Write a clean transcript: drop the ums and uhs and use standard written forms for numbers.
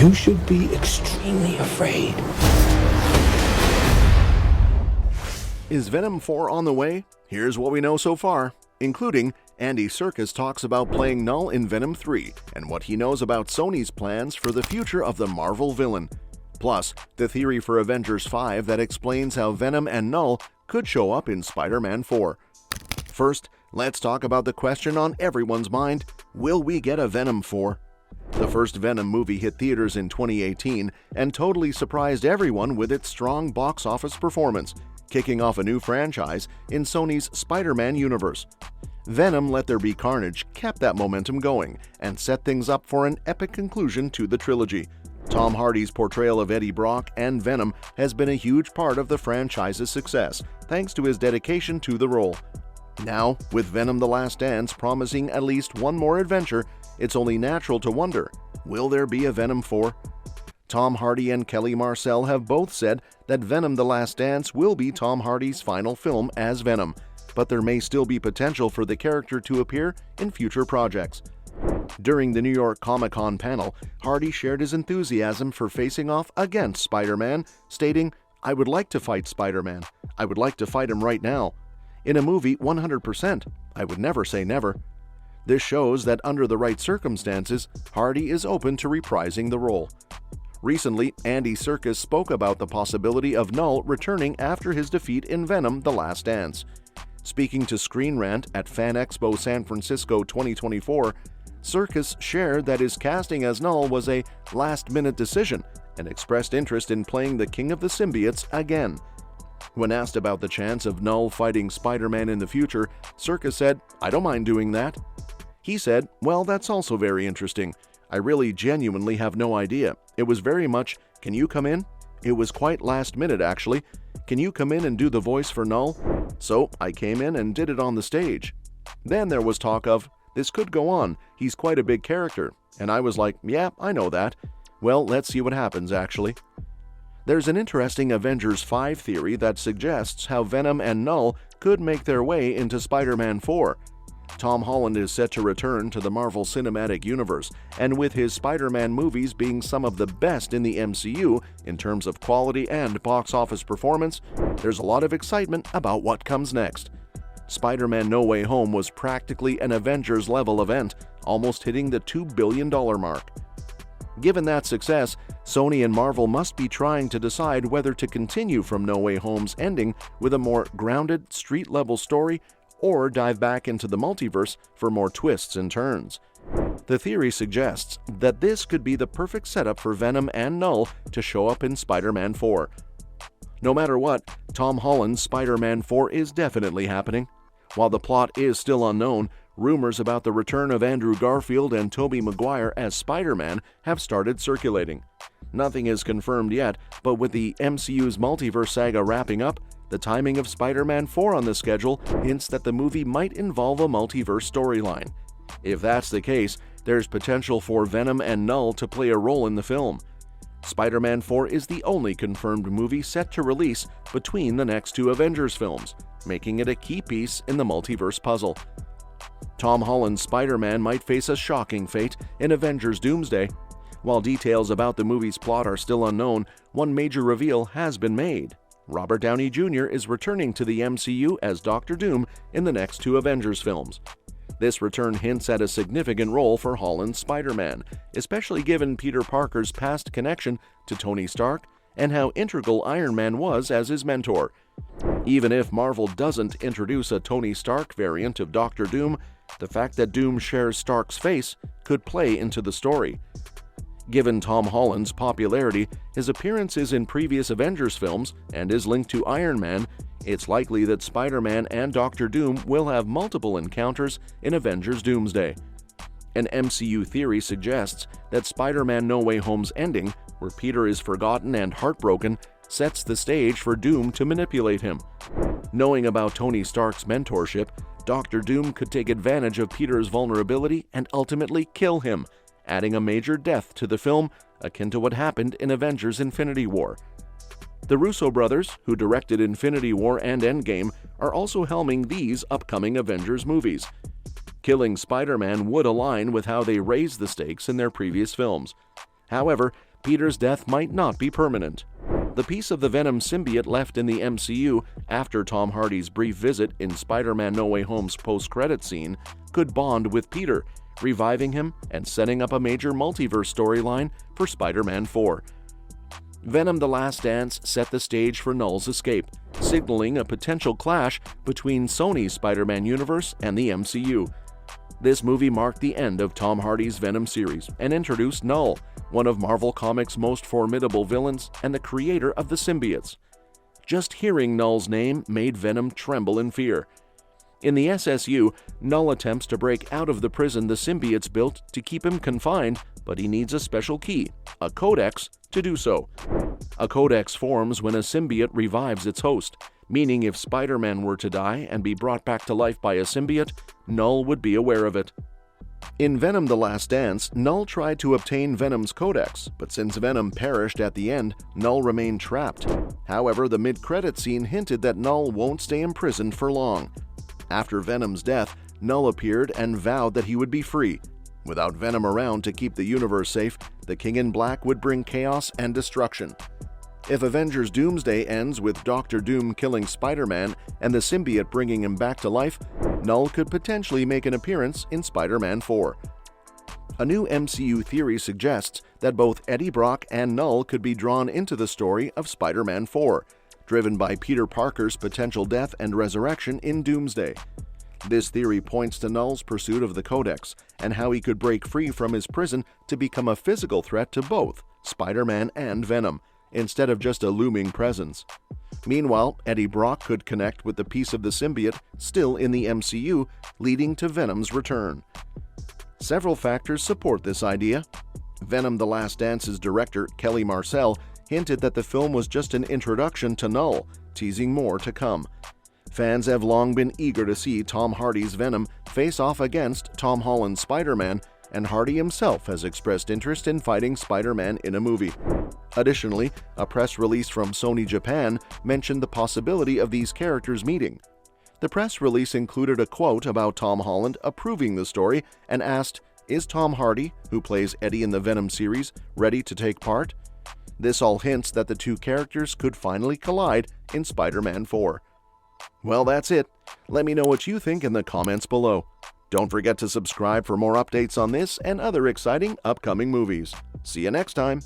You should be extremely afraid. Is Venom 4 on the way? Here's what we know so far, including Andy Serkis talks about playing Null in Venom 3 and what he knows about Sony's plans for the future of the Marvel villain. Plus, the theory for Avengers 5 that explains how Venom and Null could show up in Spider-Man 4. First, let's talk about the question on everyone's mind: will we get a Venom 4? The first Venom movie hit theaters in 2018 and totally surprised everyone with its strong box office performance, kicking off a new franchise in Sony's Spider-Man universe. Venom Let There Be Carnage kept that momentum going and set things up for an epic conclusion to the trilogy. Tom Hardy's portrayal of Eddie Brock and Venom has been a huge part of the franchise's success, thanks to his dedication to the role. Now, with Venom: The Last Dance promising at least one more adventure, it's only natural to wonder, will there be a Venom 4? Tom Hardy and Kelly Marcel have both said that Venom: The Last Dance will be Tom Hardy's final film as Venom, but there may still be potential for the character to appear in future projects. During the New York Comic-Con panel, Hardy shared his enthusiasm for facing off against Spider-Man, stating, "I would like to fight Spider-Man. I would like to fight him right now. In a movie, 100%. I would never say never." This shows that under the right circumstances, Hardy is open to reprising the role. Recently, Andy Serkis spoke about the possibility of Null returning after his defeat in Venom: The Last Dance. Speaking to Screen Rant at Fan Expo San Francisco 2024, Serkis shared that his casting as Null was a last-minute decision and expressed interest in playing the King of the Symbiotes again. When asked about the chance of Null fighting Spider-Man in the future, Serkis said, "I don't mind doing that." He said, "Well, that's also very interesting. I really genuinely have no idea. It was very much, 'Can you come in?' It was quite last minute, actually. 'Can you come in and do the voice for Null?' So I came in and did it on the stage. Then there was talk of, 'This could go on. He's quite a big character.' And I was like, 'Yeah, I know that. Well, let's see what happens, actually.'" There's an interesting Avengers 5 theory that suggests how Venom and Null could make their way into Spider-Man 4. Tom Holland is set to return to the Marvel Cinematic Universe, and with his Spider-Man movies being some of the best in the MCU in terms of quality and box office performance, there's a lot of excitement about what comes next. Spider-Man: No Way Home was practically an Avengers-level event, almost hitting the $2 billion mark. Given that success, Sony and Marvel must be trying to decide whether to continue from No Way Home's ending with a more grounded, street-level story or dive back into the multiverse for more twists and turns. The theory suggests that this could be the perfect setup for Venom and Null to show up in Spider-Man 4. No matter what, Tom Holland's Spider-Man 4 is definitely happening. While the plot is still unknown, rumors about the return of Andrew Garfield and Tobey Maguire as Spider-Man have started circulating. Nothing is confirmed yet, but with the MCU's multiverse saga wrapping up, the timing of Spider-Man 4 on the schedule hints that the movie might involve a multiverse storyline. If that's the case, there's potential for Venom and Null to play a role in the film. Spider-Man 4 is the only confirmed movie set to release between the next two Avengers films, making it a key piece in the multiverse puzzle. Tom Holland's Spider-Man might face a shocking fate in Avengers Doomsday. While details about the movie's plot are still unknown, one major reveal has been made. Robert Downey Jr. is returning to the MCU as Dr. Doom in the next two Avengers films. This return hints at a significant role for Holland's Spider-Man, especially given Peter Parker's past connection to Tony Stark and how integral Iron Man was as his mentor. Even if Marvel doesn't introduce a Tony Stark variant of Dr. Doom, the fact that Doom shares Stark's face could play into the story. Given Tom Holland's popularity, his appearances in previous Avengers films, and his link to Iron Man, it's likely that Spider-Man and Dr. Doom will have multiple encounters in Avengers Doomsday. An MCU theory suggests that Spider-Man: No Way Home's ending, where Peter is forgotten and heartbroken, sets the stage for Doom to manipulate him. Knowing about Tony Stark's mentorship, Dr. Doom could take advantage of Peter's vulnerability and ultimately kill him, adding a major death to the film, akin to what happened in Avengers: Infinity War. The Russo brothers, who directed Infinity War and Endgame, are also helming these upcoming Avengers movies. Killing Spider-Man would align with how they raised the stakes in their previous films. However, Peter's death might not be permanent. The piece of the Venom symbiote left in the MCU after Tom Hardy's brief visit in Spider-Man No Way Home's post-credit scene could bond with Peter, reviving him and setting up a major multiverse storyline for Spider-Man 4. Venom: The Last Dance set the stage for Nulls Escape, signaling a potential clash between Sony's Spider-Man universe and the MCU. This movie marked the end of Tom Hardy's Venom series and introduced Null, one of Marvel Comics' most formidable villains and the creator of the symbiotes. Just hearing Null's name made Venom tremble in fear. In the SSU, Null attempts to break out of the prison the symbiotes built to keep him confined, but he needs a special key, a codex, to do so. A codex forms when a symbiote revives its host, meaning if Spider-Man were to die and be brought back to life by a symbiote, Null would be aware of it. In Venom: The Last Dance, Null tried to obtain Venom's codex, but since Venom perished at the end, Null remained trapped. However, the mid-credit scene hinted that Null won't stay imprisoned for long. After Venom's death, Null appeared and vowed that he would be free. Without Venom around to keep the universe safe, the King in Black would bring chaos and destruction. If Avengers Doomsday ends with Dr. Doom killing Spider-Man and the symbiote bringing him back to life, Null could potentially make an appearance in Spider-Man 4. A new MCU theory suggests that both Eddie Brock and Null could be drawn into the story of Spider-Man 4, driven by Peter Parker's potential death and resurrection in Doomsday. This theory points to Null's pursuit of the Codex and how he could break free from his prison to become a physical threat to both Spider-Man and Venom, instead of just a looming presence. Meanwhile, Eddie Brock could connect with the piece of the symbiote still in the MCU, leading to Venom's return. Several factors support this idea. Venom: The Last Dance's director, Kelly Marcel, hinted that the film was just an introduction to Null, teasing more to come. Fans have long been eager to see Tom Hardy's Venom face off against Tom Holland's Spider-Man, and Hardy himself has expressed interest in fighting Spider-Man in a movie. Additionally, a press release from Sony Japan mentioned the possibility of these characters meeting. The press release included a quote about Tom Holland approving the story and asked, "Is Tom Hardy, who plays Eddie in the Venom series, ready to take part?" This all hints that the two characters could finally collide in Spider-Man 4. Well, that's it. Let me know what you think in the comments below. Don't forget to subscribe for more updates on this and other exciting upcoming movies. See you next time.